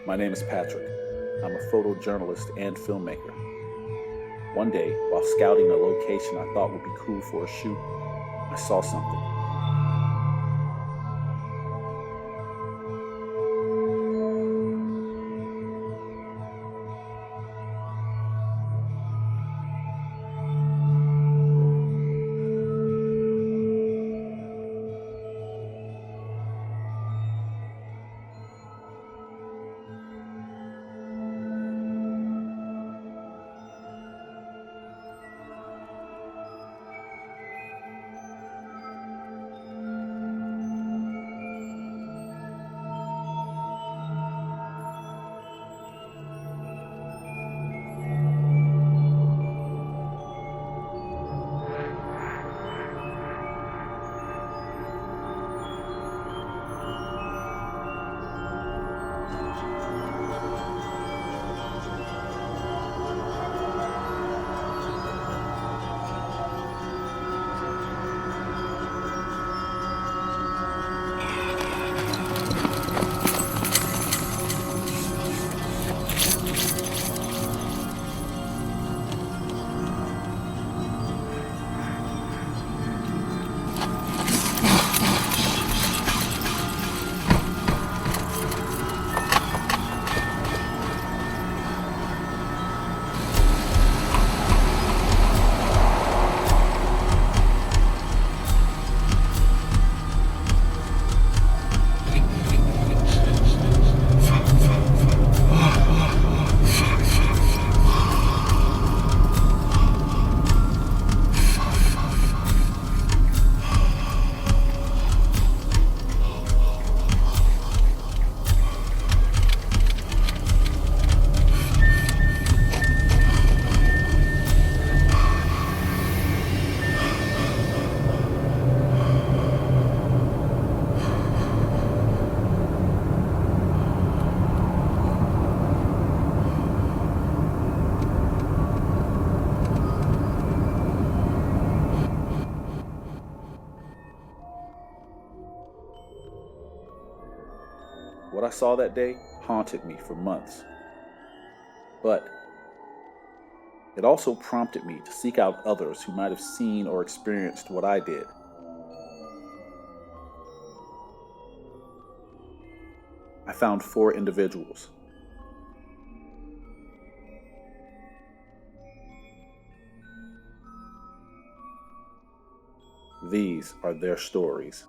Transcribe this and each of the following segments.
My name is Patrick. I'm a photojournalist and filmmaker. One day, while scouting a location I thought would be cool for a shoot, I saw something. What I saw that day haunted me for months. But it also prompted me to seek out others who might have seen or experienced what I did. I found 4 individuals. These are their stories.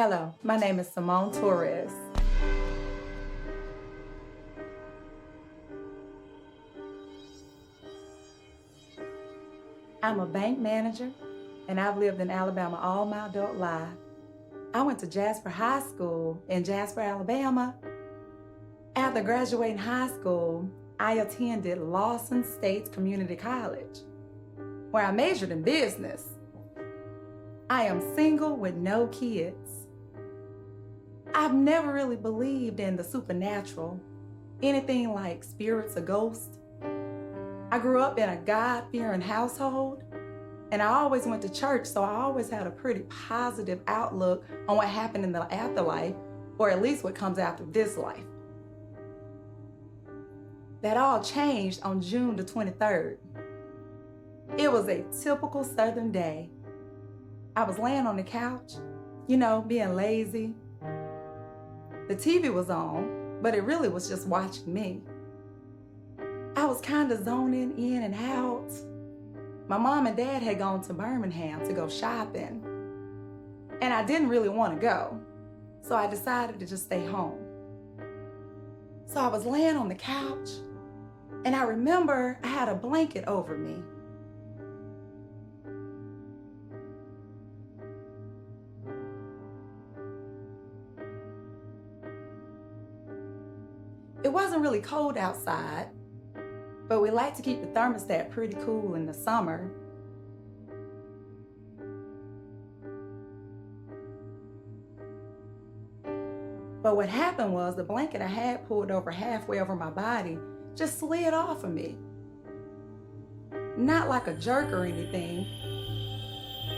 Hello, my name is Simone Torres. I'm a bank manager, and I've lived in Alabama all my adult life. I went to Jasper High School in Jasper, Alabama. After graduating high school, I attended Lawson State Community College, where I majored in business. I am single with no kids. I've never really believed in the supernatural, anything like spirits or ghosts. I grew up in a God-fearing household, and I always went to church, so I always had a pretty positive outlook on what happened in the afterlife, or at least what comes after this life. That all changed on June the 23rd. It was a typical Southern day. I was laying on the couch, being lazy. The TV was on, but it really was just watching me. I was kind of zoning in and out. My mom and dad had gone to Birmingham to go shopping, and I didn't really want to go, so I decided to just stay home. So I was laying on the couch, and I remember I had a blanket over me. It wasn't really cold outside, but we like to keep the thermostat pretty cool in the summer. But what happened was the blanket I had pulled over halfway over my body just slid off of me. Not like a jerk or anything,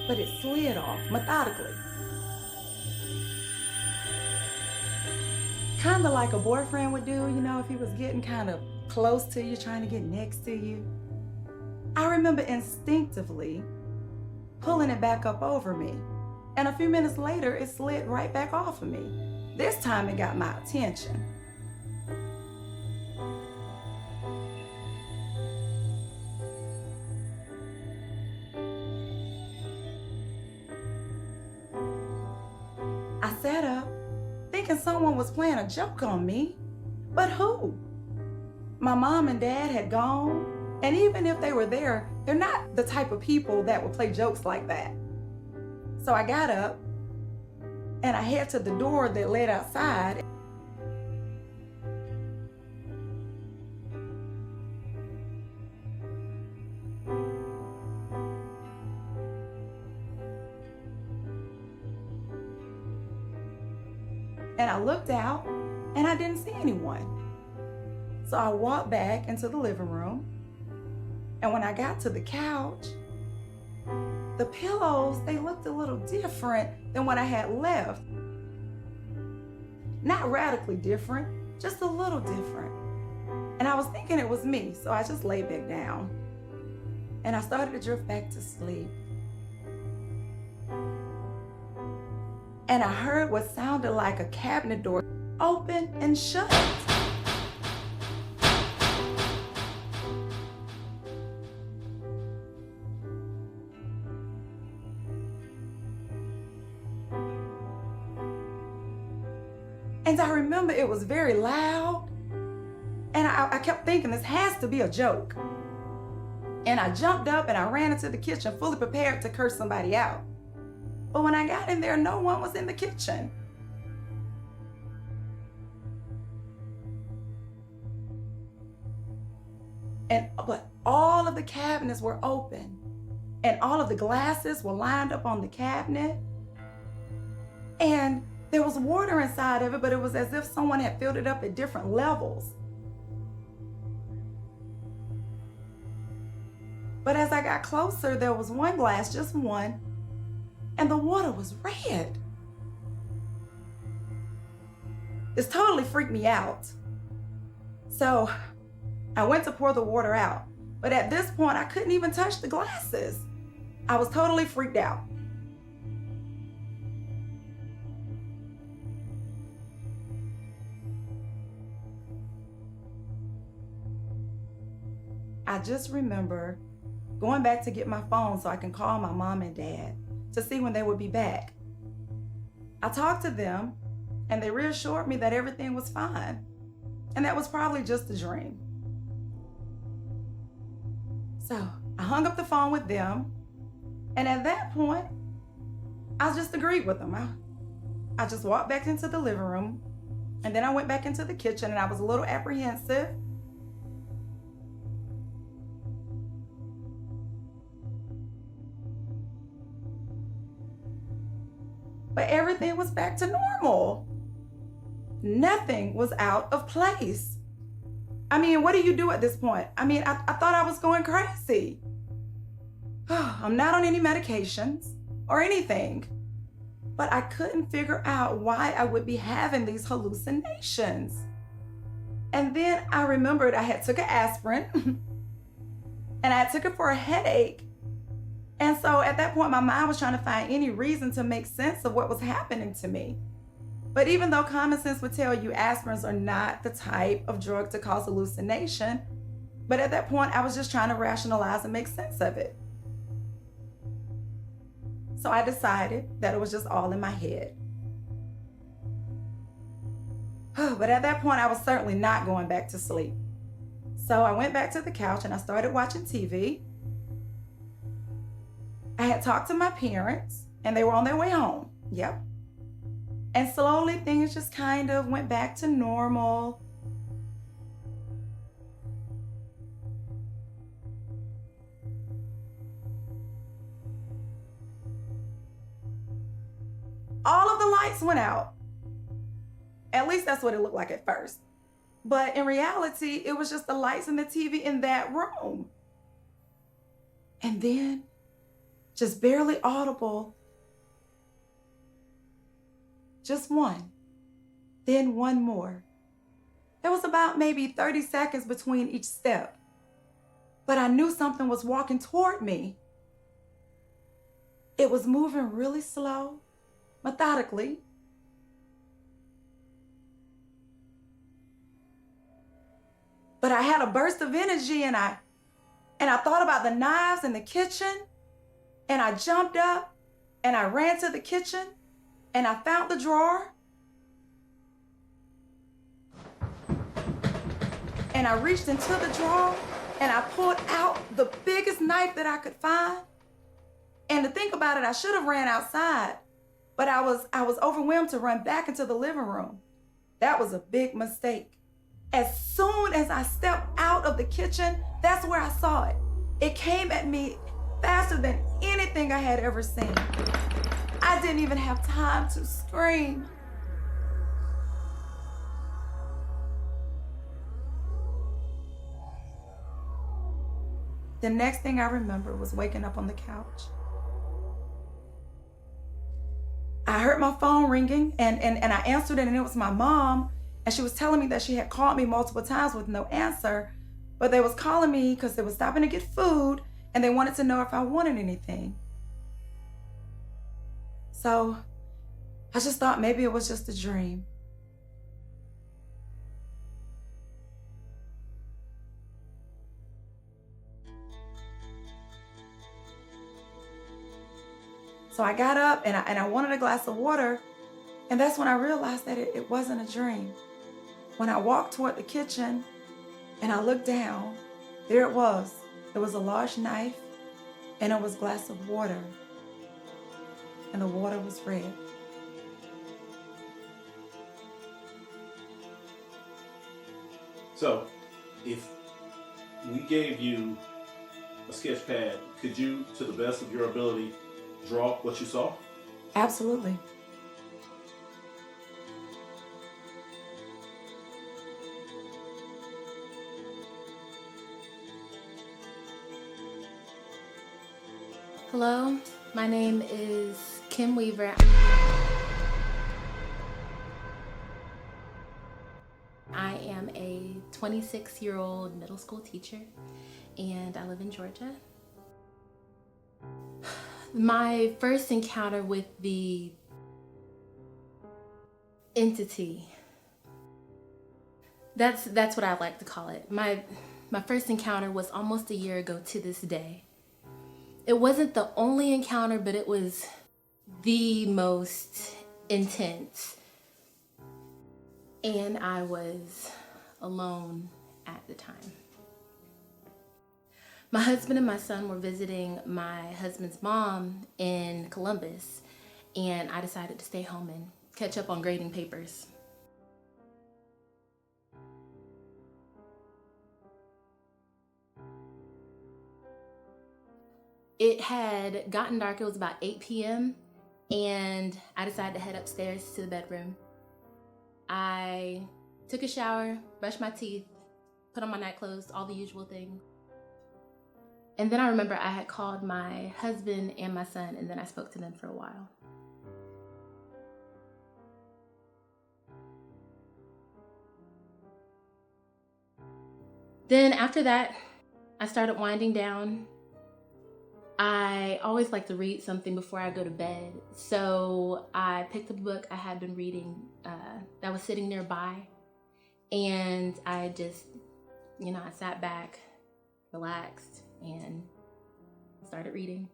but it slid off methodically. Kind of like a boyfriend would do, if he was getting kind of close to you, trying to get next to you. I remember instinctively pulling it back up over me, and a few minutes later, it slid right back off of me. This time it got my attention. I sat up, thinking someone was playing a joke on me, but who? My mom and dad had gone, and even if they were there, they're not the type of people that would play jokes like that. So I got up, and I head to the door that led outside. And I looked out, and I didn't see anyone. So I walked back into the living room, and when I got to the couch, the pillows, they looked a little different than what I had left. Not radically different, just a little different. And I was thinking it was me, so I just laid back down. And I started to drift back to sleep. And I heard what sounded like a cabinet door open and shut. And I remember it was very loud, and I kept thinking this has to be a joke. And I jumped up and I ran into the kitchen fully prepared to curse somebody out. But when I got in there, no one was in the kitchen. But all of the cabinets were open, and all of the glasses were lined up on the cabinet. And there was water inside of it, but it was as if someone had filled it up at different levels. But as I got closer, there was one glass, just one, and the water was red. This totally freaked me out. So I went to pour the water out, but at this point, I couldn't even touch the glasses. I was totally freaked out. I just remember going back to get my phone so I can call my mom and dad to see when they would be back. I talked to them and they reassured me that everything was fine. And that was probably just a dream. So I hung up the phone with them. And at that point, I just agreed with them. I just walked back into the living room. And then I went back into the kitchen and I was a little apprehensive. But everything was back to normal. Nothing was out of place. I mean, what do you do at this point? I mean, I thought I was going crazy. I'm not on any medications or anything, but I couldn't figure out why I would be having these hallucinations. And then I remembered I had took an aspirin and I took it for a headache. And so at that point, my mind was trying to find any reason to make sense of what was happening to me. But even though common sense would tell you aspirins are not the type of drug to cause hallucination, but at that point, I was just trying to rationalize and make sense of it. So I decided that it was just all in my head. But at that point, I was certainly not going back to sleep. So I went back to the couch and I started watching TV. I had talked to my parents and they were on their way home. Yep. And slowly things just kind of went back to normal. All of the lights went out. At least that's what it looked like at first. But in reality, it was just the lights and the TV in that room. And then, just barely audible, just one, then one more. There was about maybe 30 seconds between each step, but I knew something was walking toward me. It was moving really slow, methodically. But I had a burst of energy and I thought about the knives in the kitchen, and I jumped up and I ran to the kitchen and I found the drawer and I reached into the drawer and I pulled out the biggest knife that I could find. And to think about it, I should have ran outside, but I was overwhelmed to run back into the living room. That was a big mistake. As soon as I stepped out of the kitchen, that's where I saw it. It came at me faster than anything I had ever seen. I didn't even have time to scream. The next thing I remember was waking up on the couch. I heard my phone ringing and I answered it, and it was my mom. And she was telling me that she had called me multiple times with no answer, but they was calling me because they was stopping to get food and they wanted to know if I wanted anything. So I just thought maybe it was just a dream. So I got up and I wanted a glass of water, and that's when I realized that it wasn't a dream. When I walked toward the kitchen and I looked down, there it was. There was a large knife and it was a glass of water. And the water was red. So, if we gave you a sketch pad, could you, to the best of your ability, draw what you saw? Absolutely. Hello, my name is Kim Weaver. I am a 26-year-old middle school teacher, and I live in Georgia. My first encounter with the entity, that's what I like to call it. My first encounter was almost a year ago to this day. It wasn't the only encounter, but it was the most intense. And I was alone at the time. My husband and my son were visiting my husband's mom in Columbus, and I decided to stay home and catch up on grading papers. It had gotten dark. It was about 8 p.m. and I decided to head upstairs to the bedroom. I took a shower, brushed my teeth, put on my night clothes, all the usual things. And then I remember I had called my husband and my son, and then I spoke to them for a while. Then after that, I started winding down. I always like to read something before I go to bed. So I picked up a book I had been reading that was sitting nearby. And I just, I sat back, relaxed, and started reading.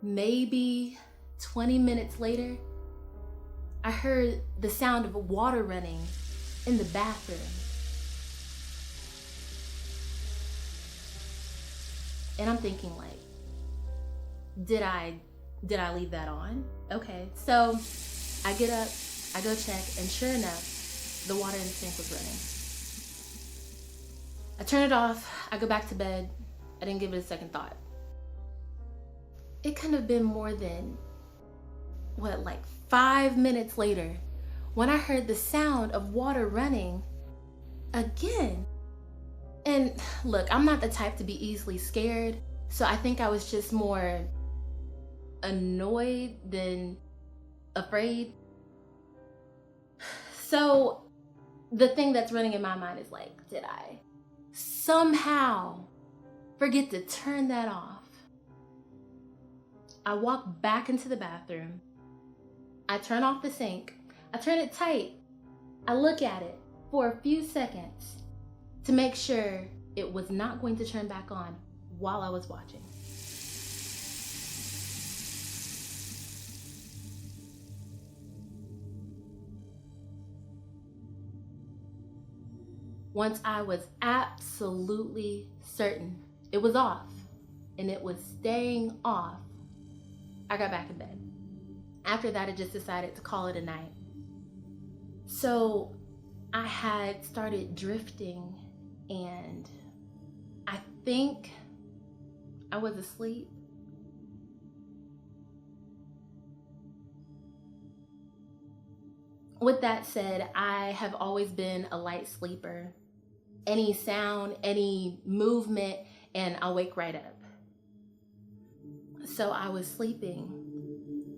Maybe 20 minutes later, I heard the sound of water running in the bathroom. And I'm thinking, like, did I leave that on? Okay, so I get up, I go check, and sure enough, the water in the sink was running. I turn it off, I go back to bed. I didn't give it a second thought. It couldn't have been more than, 5 minutes later, when I heard the sound of water running again. And look, I'm not the type to be easily scared, so I think I was just more annoyed than afraid. So the thing that's running in my mind is like, did I somehow forget to turn that off? I walk back into the bathroom. I turn off the sink. I turn it tight. I look at it for a few seconds to make sure it was not going to turn back on while I was watching. Once I was absolutely certain it was off and it was staying off, I got back in bed. After that, I just decided to call it a night. So I had started drifting, and I think I was asleep. With that said, I have always been a light sleeper. Any sound, any movement, and I'll wake right up. So I was sleeping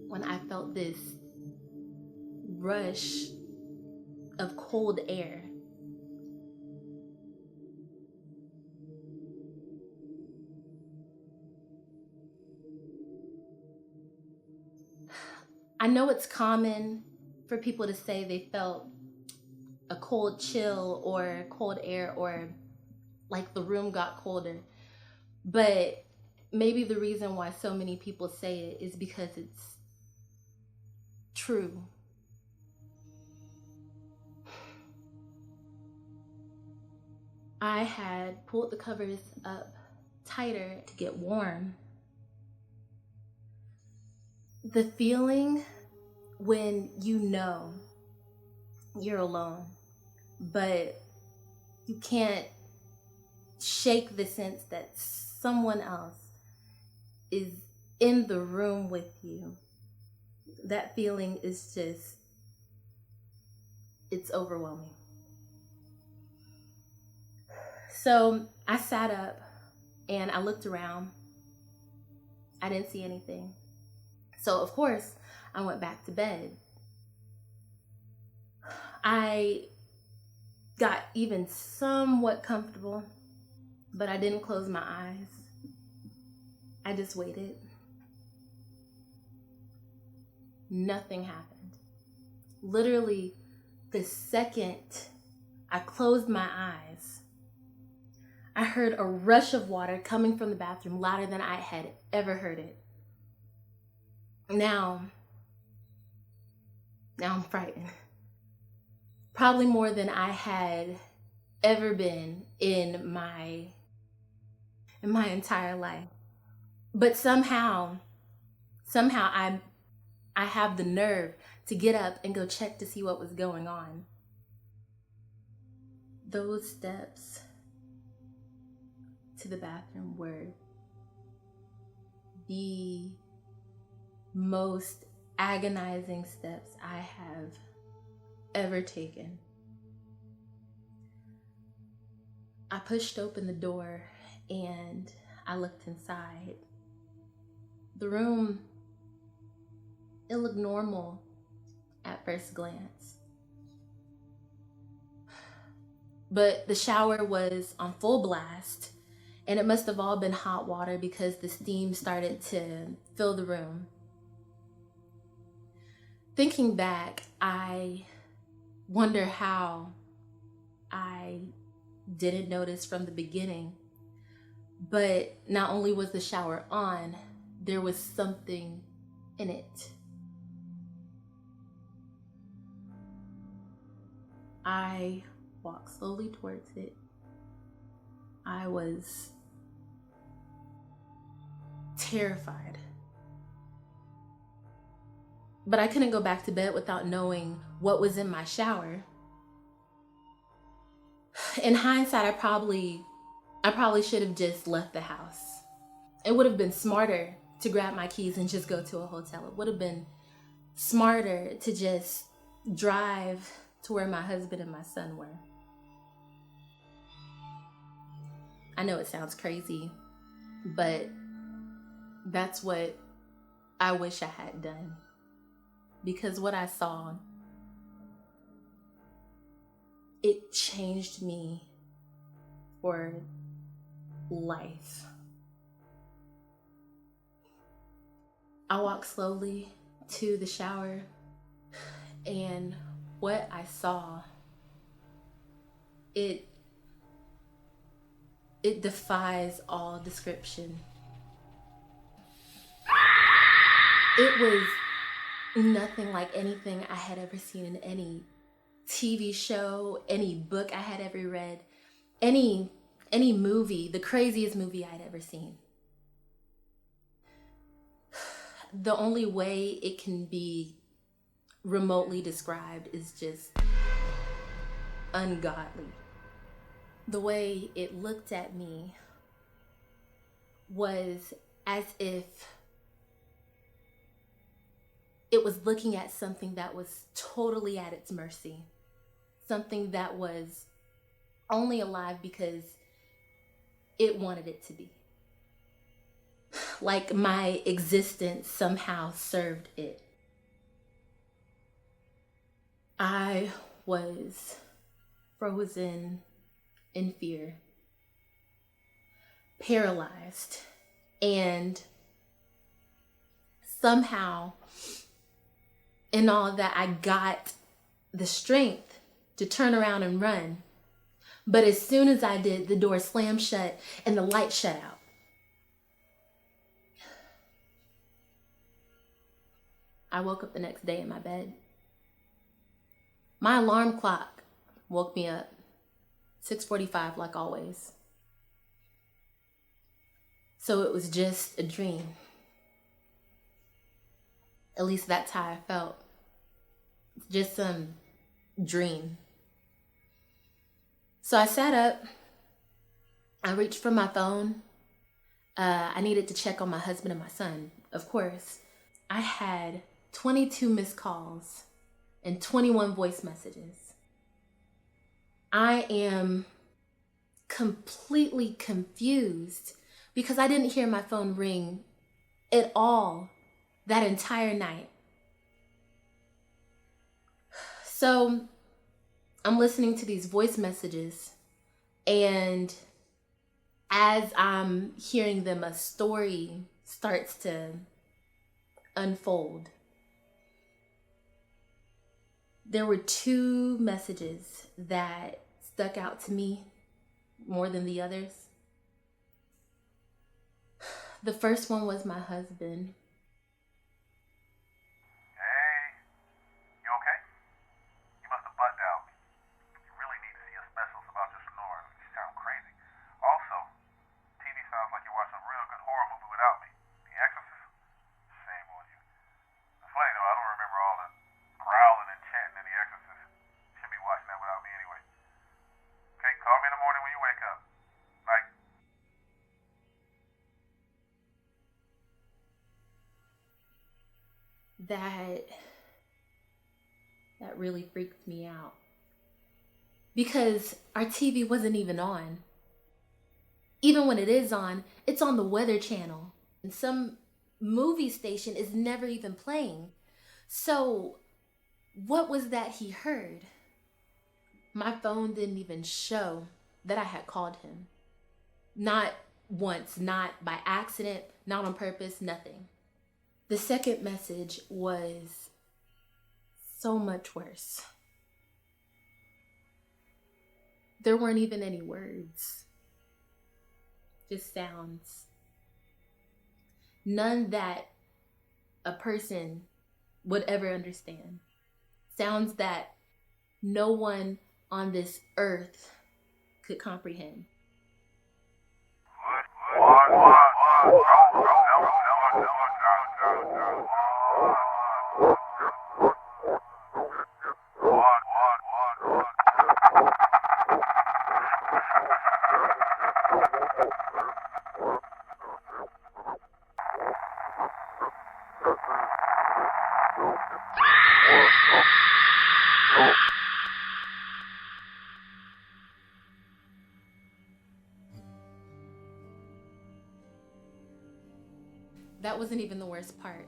when I felt this rush of cold air. I know it's common for people to say they felt a cold chill or cold air or like the room got colder, but maybe the reason why so many people say it is because it's true. I had pulled the covers up tighter to get warm. The feeling when you know you're alone, but you can't shake the sense that someone else is in the room with you. That feeling is just, it's overwhelming. So I sat up and I looked around. I didn't see anything. So of course, I went back to bed. I got even somewhat comfortable, but I didn't close my eyes. I just waited. Nothing happened. Literally, the second I closed my eyes, I heard a rush of water coming from the bathroom louder than I had ever heard it. Now, Now I'm frightened. Probably more than I had ever been in my entire life. But somehow I have the nerve to get up and go check to see what was going on. Those steps to the bathroom were the most agonizing steps I have ever taken. I pushed open the door and I looked inside. The room, it looked normal at first glance. But the shower was on full blast, and it must have all been hot water because the steam started to fill the room. Thinking back, I wonder how I didn't notice from the beginning. But not only was the shower on, there was something in it. I walked slowly towards it. I was terrified. But I couldn't go back to bed without knowing what was in my shower. In hindsight, I probably should have just left the house. It would have been smarter to grab my keys and just go to a hotel. It would have been smarter to just drive to where my husband and my son were. I know it sounds crazy, but that's what I wish I had done. Because what I saw, it changed me for life. I walked slowly to the shower, and what I saw, it defies all description. It was nothing like anything I had ever seen in any TV show, any book I had ever read, any movie, the craziest movie I'd ever seen. The only way it can be remotely described is just ungodly. The way it looked at me was as if it was looking at something that was totally at its mercy. Something that was only alive because it wanted it to be. Like my existence somehow served it. I was frozen in fear, paralyzed, and somehow in all that I got the strength to turn around and run. But as soon as I did, the door slammed shut and the light shut out. I woke up the next day in my bed. My alarm clock woke me up, 6:45 like always. So it was just a dream. At least that's how I felt. Just some dream. So I sat up. I reached for my phone. I needed to check on my husband and my son, of course. I had 22 missed calls and 21 voice messages. I am completely confused because I didn't hear my phone ring at all that entire night. So I'm listening to these voice messages, and as I'm hearing them, a story starts to unfold. There were two messages that stuck out to me more than the others. The first one was my husband. Hey, you okay? Call me in the morning when you wake up. Like, That really freaked me out. Because our TV wasn't even on. Even when it is on, it's on the Weather Channel. And some movie station is never even playing. So, what was that he heard? My phone didn't even show that I had called him. Not once, not by accident, not on purpose, nothing. The second message was so much worse. There weren't even any words, just sounds. None that a person would ever understand. Sounds that no one on this earth could comprehend. That wasn't even the worst part.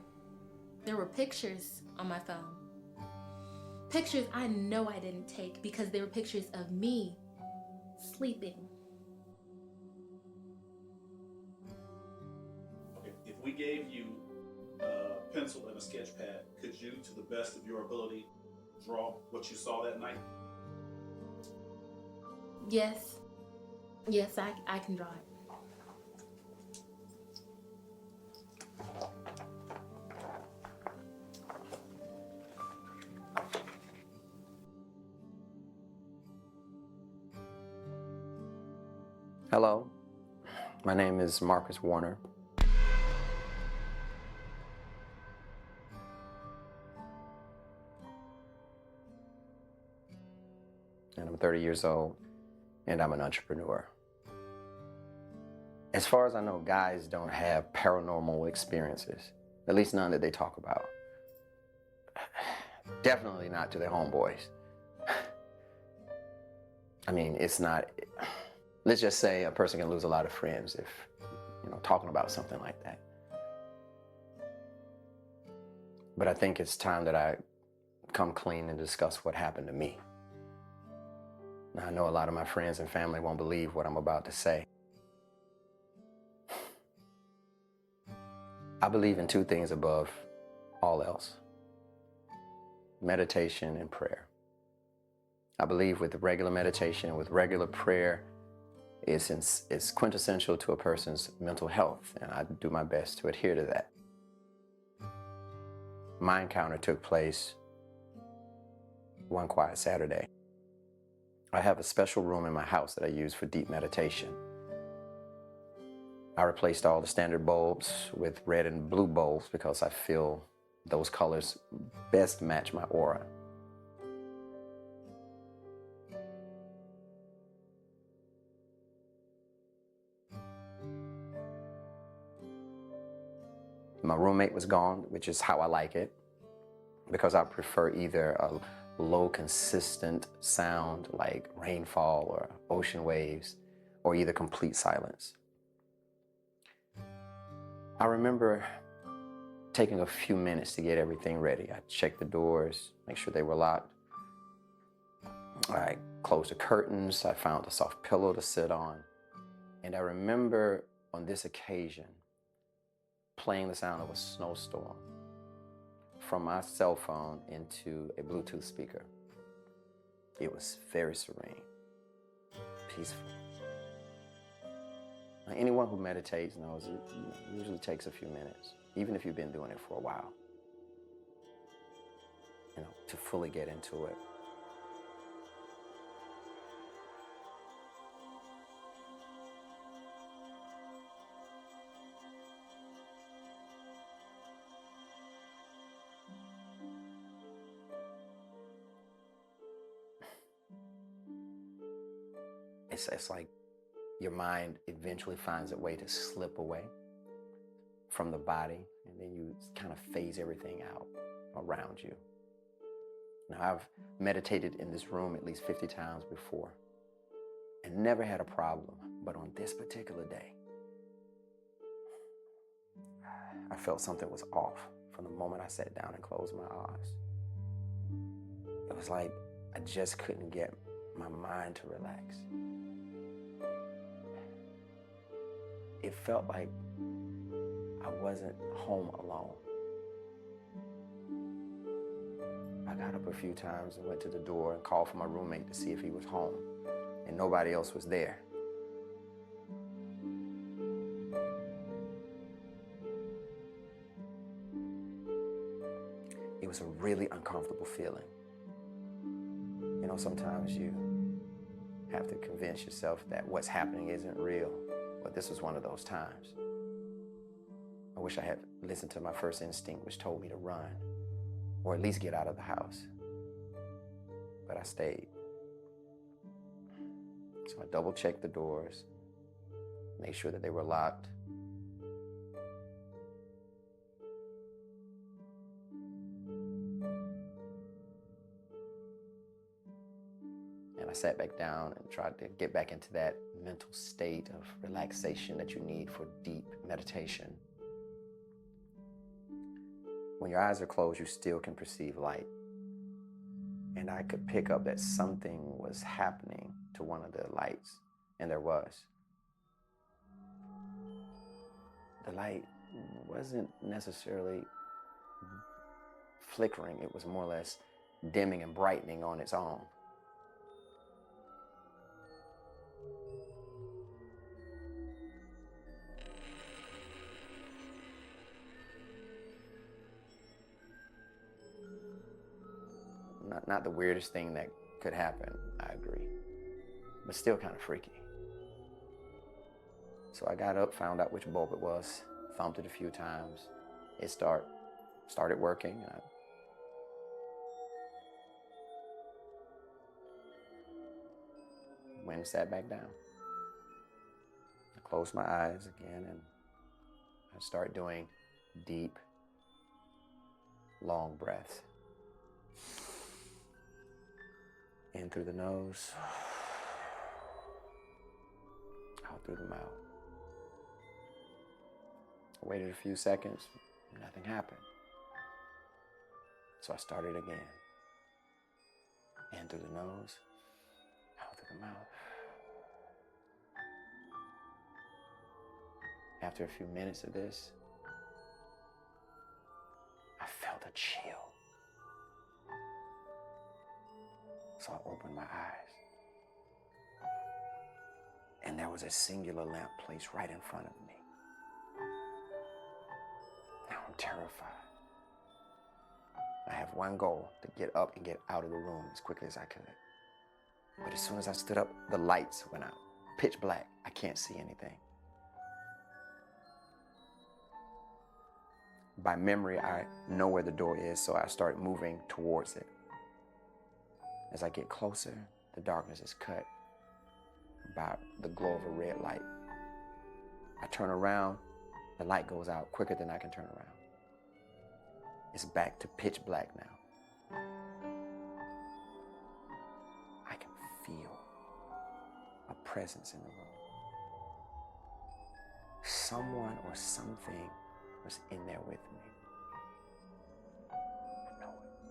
There were pictures on my phone. Pictures I know I didn't take because they were pictures of me sleeping. If we gave you a pencil and a sketch pad, could you, to the best of your ability, draw what you saw that night? Yes. Yes, I can draw it. Hello, my name is Marcus Warner. And I'm 30 years old, and I'm an entrepreneur. As far as I know, guys don't have paranormal experiences, at least none that they talk about. Definitely not to their homeboys. I mean, it's not... Let's just say a person can lose a lot of friends if, talking about something like that. But I think it's time that I come clean and discuss what happened to me. Now, I know a lot of my friends and family won't believe what I'm about to say. I believe in two things above all else: meditation and prayer. I believe with regular meditation and with regular prayer, it's quintessential to a person's mental health, and I do my best to adhere to that. My encounter took place one quiet Saturday. I have a special room in my house that I use for deep meditation. I replaced all the standard bulbs with red and blue bulbs because I feel those colors best match my aura. My roommate was gone, which is how I like it, because I prefer either a low, consistent sound like rainfall or ocean waves, or either complete silence. I remember taking a few minutes to get everything ready. I checked the doors, make sure they were locked. I closed the curtains. I found a soft pillow to sit on. And I remember on this occasion playing the sound of a snowstorm from my cell phone into a Bluetooth speaker. It was very serene, peaceful. Now, anyone who meditates knows it usually takes a few minutes, even if you've been doing it for a while, to fully get into it. It's like your mind eventually finds a way to slip away from the body, and then you kind of phase everything out around you. Now, I've meditated in this room at least 50 times before and never had a problem, but on this particular day, I felt something was off from the moment I sat down and closed my eyes. It was like I just couldn't get my mind to relax. It felt like I wasn't home alone. I got up a few times and went to the door and called for my roommate to see if he was home, and nobody else was there. It was a really uncomfortable feeling. You know, sometimes you have to convince yourself that what's happening isn't real, but this was one of those times. I wish I had listened to my first instinct, which told me to run, or at least get out of the house. But I stayed. So I double-checked the doors, made sure that they were locked. And I sat back down and tried to get back into that mental state of relaxation that you need for deep meditation. When your eyes are closed, you still can perceive light. And I could pick up that something was happening to one of the lights, and there was. The light wasn't necessarily flickering, it was more or less dimming and brightening on its own. Not the weirdest thing that could happen, I agree, but still kind of freaky. So I got up, found out which bulb it was, thumped it a few times. It started working. I went and sat back down. I closed my eyes again and I started doing deep, long breaths. In through the nose, out through the mouth. I waited a few seconds, nothing happened. So I started again. In through the nose, out through the mouth. After a few minutes of this, I felt a chill. So I opened my eyes. And there was a singular lamp placed right in front of me. Now I'm terrified. I have one goal, to get up and get out of the room as quickly as I could. But as soon as I stood up, the lights went out. Pitch black, I can't see anything. By memory, I know where the door is, so I start moving towards it. As I get closer, the darkness is cut by the glow of a red light. I turn around, the light goes out quicker than I can turn around. It's back to pitch black now. I can feel a presence in the room. Someone or something was in there with me. I know it.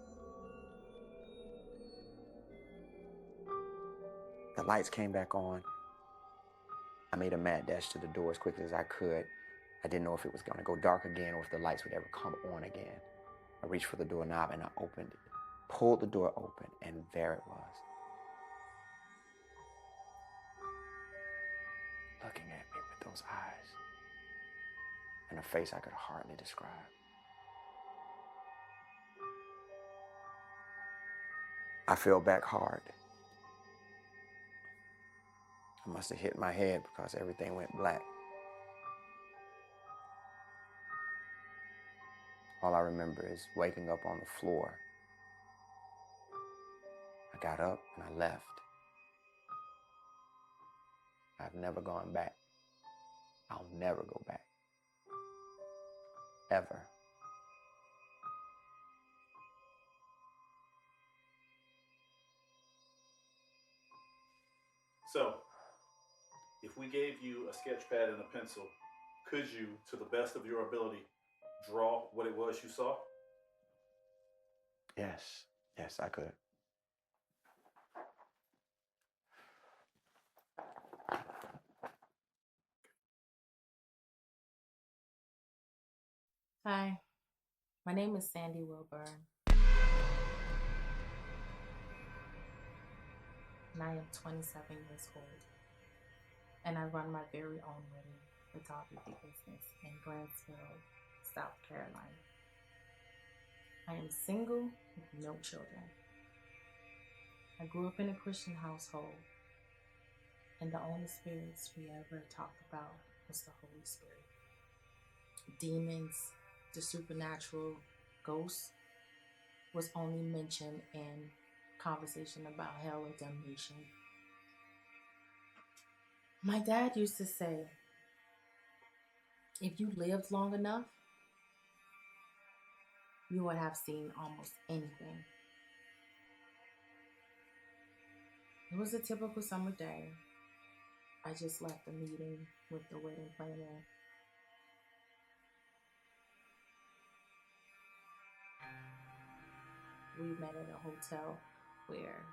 The lights came back on. I made a mad dash to the door as quickly as I could. I didn't know if it was going to go dark again or if the lights would ever come on again. I reached for the doorknob and I opened it, pulled the door open, and there it was. Looking at me with those eyes and a face I could hardly describe. I fell back hard. I must have hit my head because everything went black. All I remember is waking up on the floor. I got up and I left. I've never gone back. I'll never go back. Ever. So, if we gave you a sketch pad and a pencil, could you, to the best of your ability, draw what it was you saw? Yes. Yes, I could. Hi, my name is Sandy Wilburn, and I am 27 years old, and I run my very own wedding photography business in Grantsville, South Carolina. I am single with no children. I grew up in a Christian household, and the only spirits we ever talked about was the Holy Spirit. Demons, the supernatural, ghosts was only mentioned in conversation about hell or damnation. My dad used to say, if you lived long enough, you would have seen almost anything. It was a typical summer day. I just left the meeting with the wedding planner. We met at a hotel where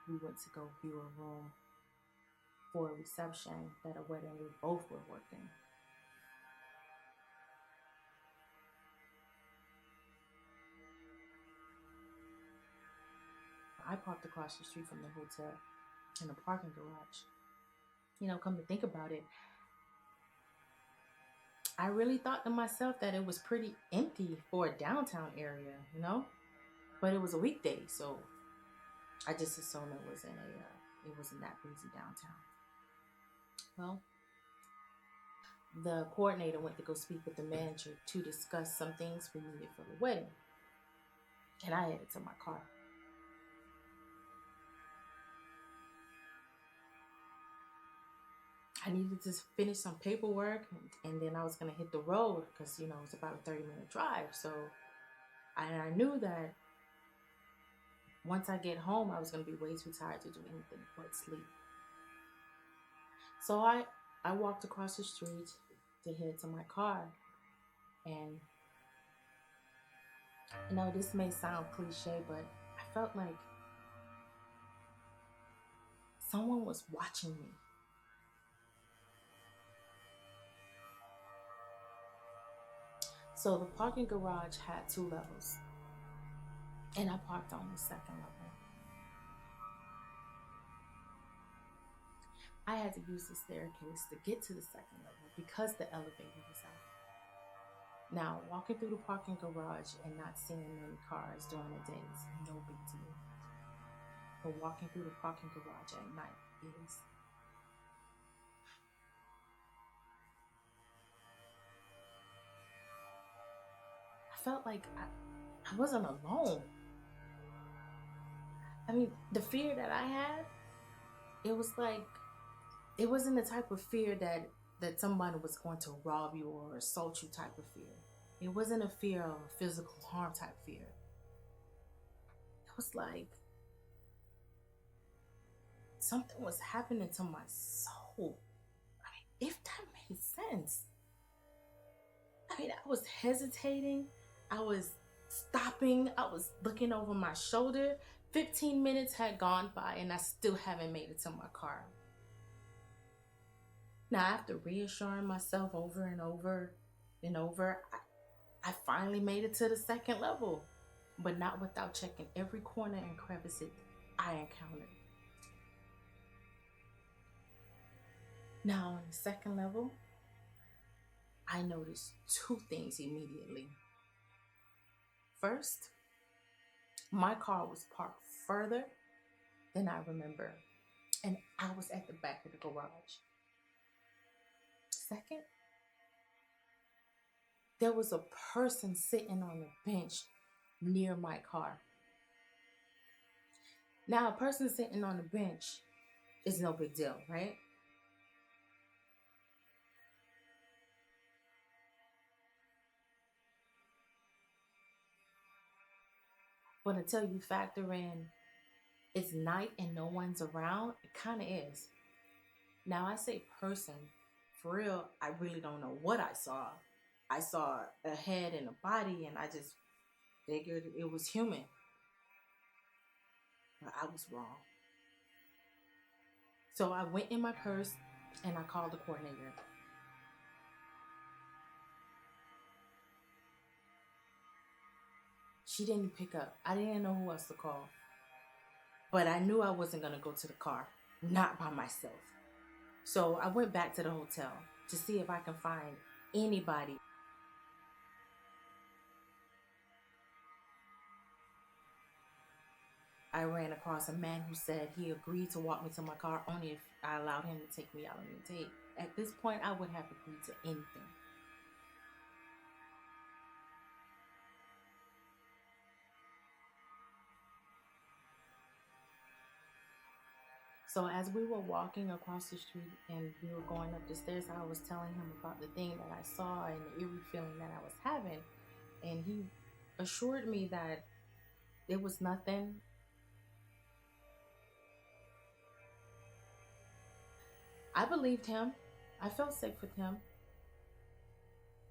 we went to go view a room for a reception that a wedding we both were working. I parked across the street from the hotel in a parking garage. Come to think about it, I really thought to myself that it was pretty empty for a downtown area, But it was a weekday, so I just assumed it wasn't that busy downtown. Well, the coordinator went to go speak with the manager to discuss some things we needed for the wedding, and I headed to my car. I needed to finish some paperwork, and then I was going to hit the road because, it's about a 30-minute drive. So I knew that once I get home, I was going to be way too tired to do anything but sleep. So I walked across the street to head to my car. And, this may sound cliche, but I felt like someone was watching me. So the parking garage had 2 levels, and I parked on the second level. I had to use the staircase to get to the second level because the elevator was out. Now, walking through the parking garage and not seeing many cars during the day is no big deal. But walking through the parking garage at night is. I felt like I wasn't alone. I mean, the fear that I had, it wasn't the type of fear that somebody was going to rob you or assault you type of fear. It wasn't a fear of a physical harm type fear. It was like something was happening to my soul. I mean, if that made sense. I mean, I was hesitating. I was stopping. I was looking over my shoulder. 15 minutes had gone by and I still haven't made it to my car. Now, after reassuring myself over and over and over, I finally made it to the second level, but not without checking every corner and crevice I encountered. Now, on the second level, I noticed 2 things immediately. First, my car was parked further than I remember, and I was at the back of the garage. Second, there was a person sitting on a bench near my car. Now, a person sitting on a bench is no big deal, right? But until you factor in it's night and no one's around, it kind of is. Now, I say person, for real, I really don't know what I saw. I saw a head and a body, and I just figured it was human. But I was wrong. So I went in my purse and I called the coordinator. She didn't pick up. I didn't know who else to call. But I knew I wasn't going to go to the car, not by myself. So I went back to the hotel to see if I can find anybody. I ran across a man who said he agreed to walk me to my car only if I allowed him to take me out on a date. At this point, I would have agreed to anything. So as we were walking across the street and we were going up the stairs, I was telling him about the thing that I saw and the eerie feeling that I was having. And he assured me that it was nothing. I believed him. I felt safe with him.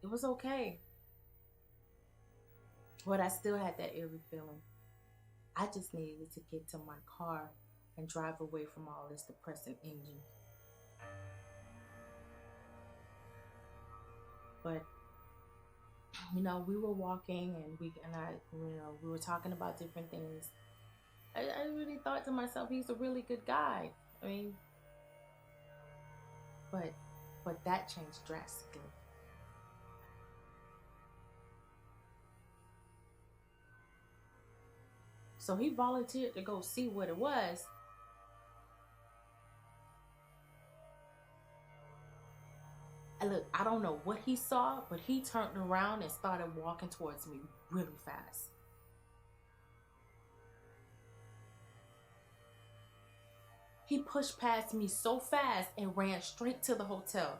It was okay. But I still had that eerie feeling. I just needed to get to my car and drive away from all this depressing engine. But we were walking and we were talking about different things. I really thought to myself, he's a really good guy. I mean, but that changed drastically. So he volunteered to go see what it was. And look, I don't know what he saw, but he turned around and started walking towards me really fast. He pushed past me so fast and ran straight to the hotel.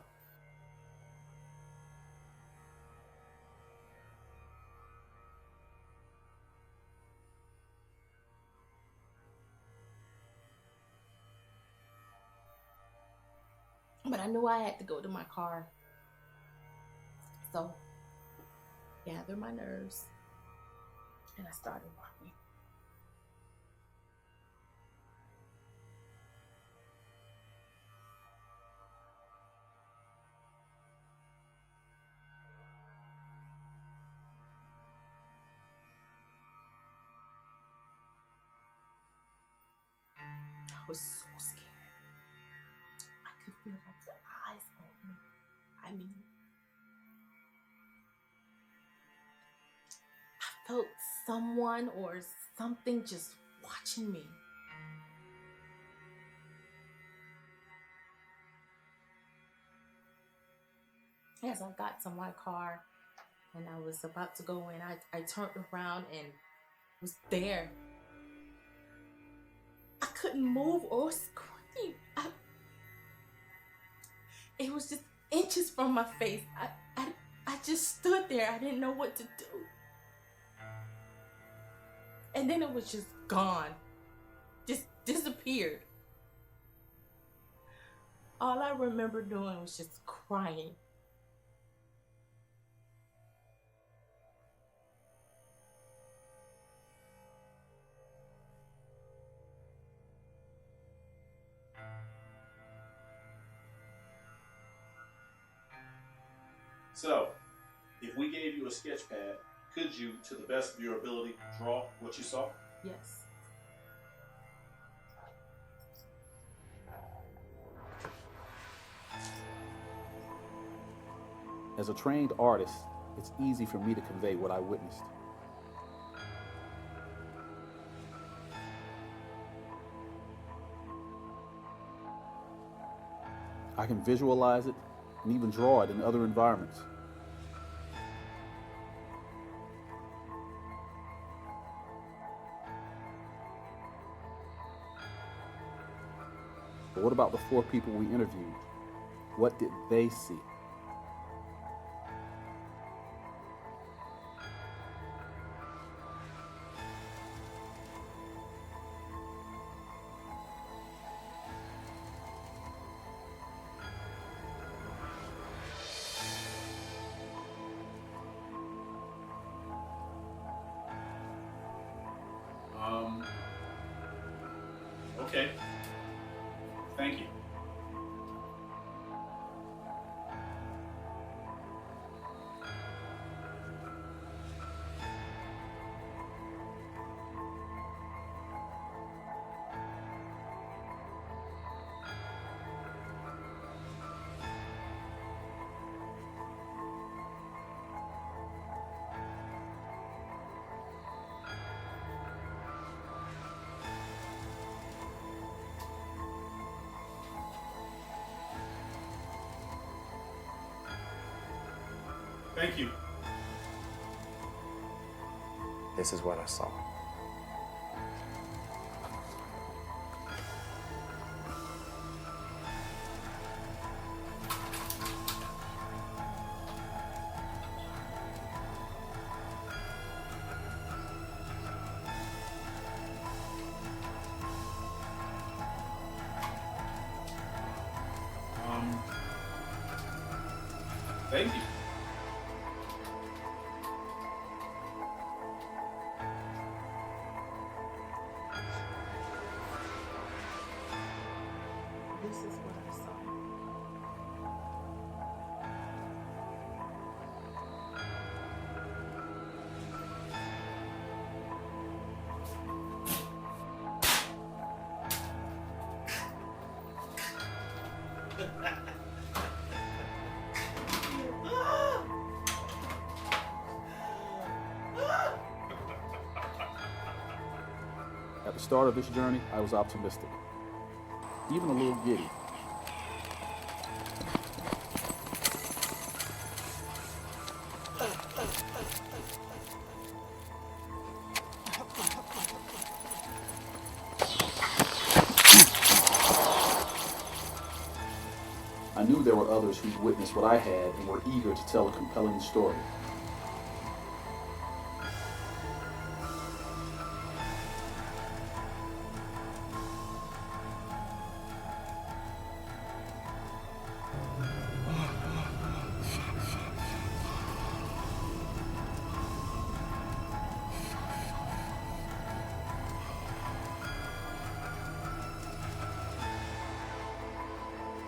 But I knew I had to go to my car. So, gathered my nerves and I started walking. I was so scared. I could feel like the eyes on me. I mean, I felt someone or something just watching me. As I got to my car and I was about to go in, I turned around and was there. I couldn't move or scream. It was just inches from my face. I just stood there. I didn't know what to do. And then it was just gone. Just disappeared. All I remember doing was just crying. So, if we gave you a sketch pad, could you, to the best of your ability, draw what you saw? Yes. As a trained artist, it's easy for me to convey what I witnessed. I can visualize it and even draw it in other environments. But what about the 4 people we interviewed? What did they see? Okay. Thank you. Thank you. This is what I saw. Thank you. This is what I saw. At the start of this journey, I was optimistic, even a little giddy. I knew there were others who'd witnessed what I had and were eager to tell a compelling story.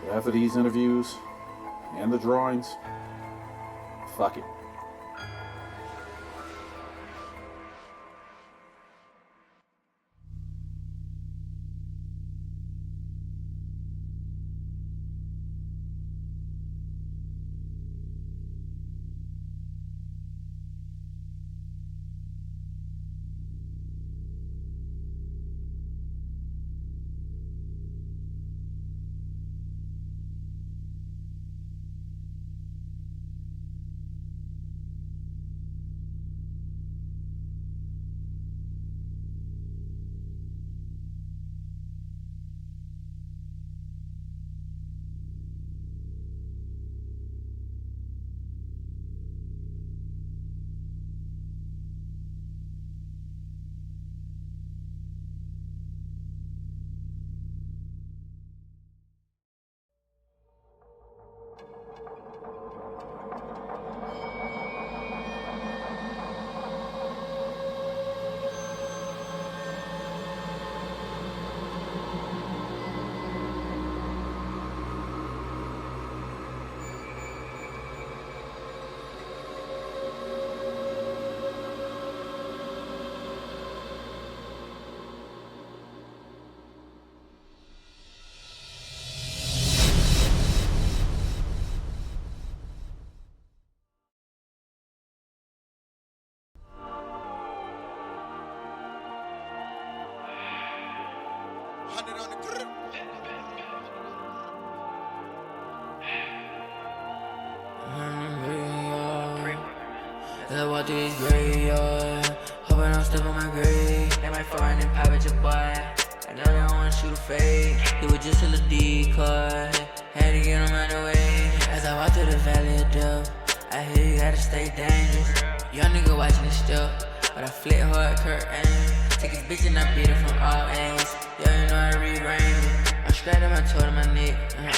After these interviews and the drawings, fuck it. As I walk through this graveyard, hoping I don't step on my grave. They might fuck around and pop at your boy. I know they don't wanna shoot a fade. He was just a little decoy. Had to get him out the way. As I walk through the valley of death, I hear you gotta stay dangerous. Young nigga watching this step, but I flit hard, Kurt aim. Take his bitch and I beat her from all angles. Yeah, you know I rearrange it. I'm strapped on my toe to my neck.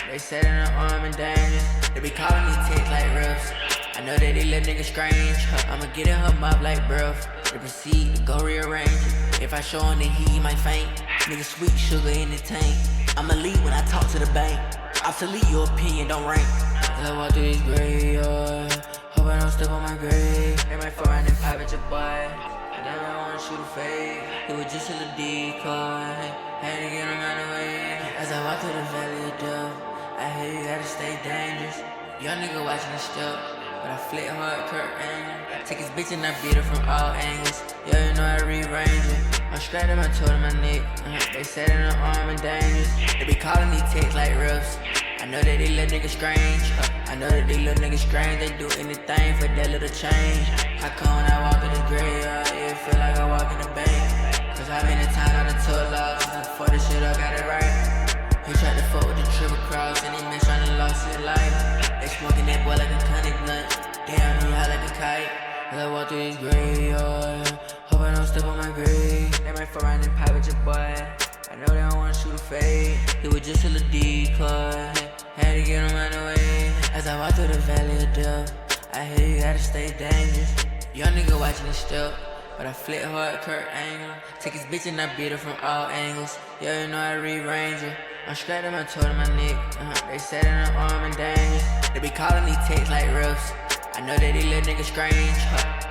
They said in her arm and dangerous. They be calling me ticks like rough. I know that they little niggas strange. I'ma get in her mouth like breath. To proceed to go rearrange it. If I show him that he might faint, Nigga sweet sugar in the tank. I'ma lead when I talk to the bank. Obsolete, your opinion don't rank. As I walk through this graveyard, hope I don't step on my grave. They might fuck around and pop at your boy. I never wanna shoot a fade. It was just a little decoy. Had to get him out of the way. As I walk through the valley of death, I hear you gotta stay dangerous. Young nigga watching the step, but I flick hard, Kurt angle. Take his bitch and I beat her from all angles. Yeah, you know I rearrange it. I'm scratching my toe to my neck. They said in the arm and dangerous. They be calling these texts like riffs. I know that these little niggas strange. I know that these little niggas strange. They do anything for that little change. How come when I walk in the graveyard, it feel like I walk in the bank? Cause how many times I done took loss, and before this shit I got it right. He tried to fuck with the triple cross, and he missed trying to lost his life. They smoking that boy like a conic blunt. Damn, he high like a kite. As I walk through this graveyard, hope I don't step on my grave. They might fuck around and pop at your boy. I know they don't wanna shoot a fade. It was just a little decoy. Had to get him out of the way. As I walk through the valley of death, I hear you gotta stay dangerous. Young nigga watching the step, but I flick hard, Kurt angle. Take his bitch and I beat her from all angles. Yeah, you know I rearrange it. I'm scratching my toe to my neck. They said in the arm and dangerous. They be calling these texts like riffs. I know that these little niggas strange.